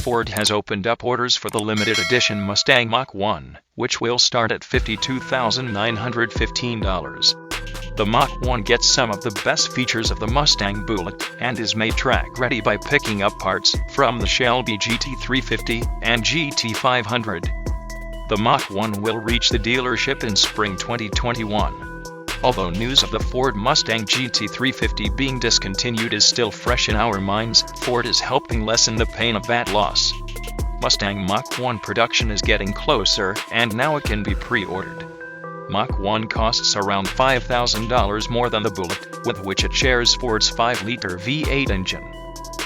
Ford has opened up orders for the limited edition Mustang Mach1, which will start at $52,915. The Mach1 gets some of the best features of the Mustang Bullitt and is made track ready by picking up parts from the Shelby GT350 and GT500. The Mach1 will reach the dealership in spring 2021. Although news of the Ford Mustang GT350 being discontinued is still fresh in our minds, Ford is helping lessen the pain of that loss. Mustang Mach1 production is getting closer, and now it can be pre-ordered. Mach1 costs around $5,000 more than the Bullitt, with which it shares Ford's 5-liter V8 engine.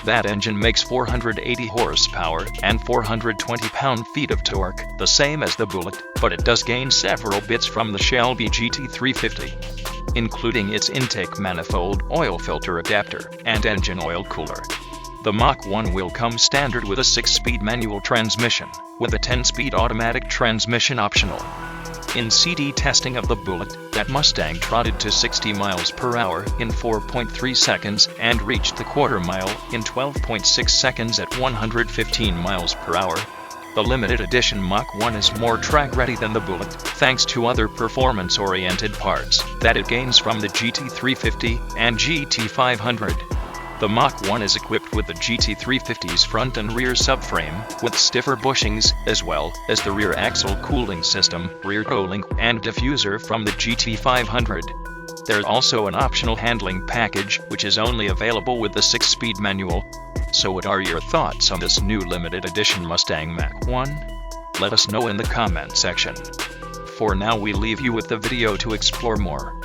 That engine makes 480 horsepower and 420 pound-feet of torque, the same as the Bullitt, but it does gain several bits from the Shelby GT350, including its intake manifold, oil filter adapter, and engine oil cooler. The Mach1 will come standard with a 6-speed manual transmission, with a 10-speed automatic transmission optional. In CD testing of the Bullitt, that Mustang trotted to 60 miles per hour in 4.3 seconds and reached the quarter mile in 12.6 seconds at 115 miles per hour. The limited edition Mach1 is more track-ready than the Bullitt, thanks to other performance-oriented parts that it gains from the GT350 and GT500. The Mach1 is equipped with the GT350's front and rear subframe, with stiffer bushings, as well as the rear axle cooling system, rear rolling, and diffuser from the GT500. There's also an optional handling package, which is only available with the 6-speed manual. So what are your thoughts on this new limited edition Mustang Mach1? Let us know in the comment section. For now we leave you with the video to explore more.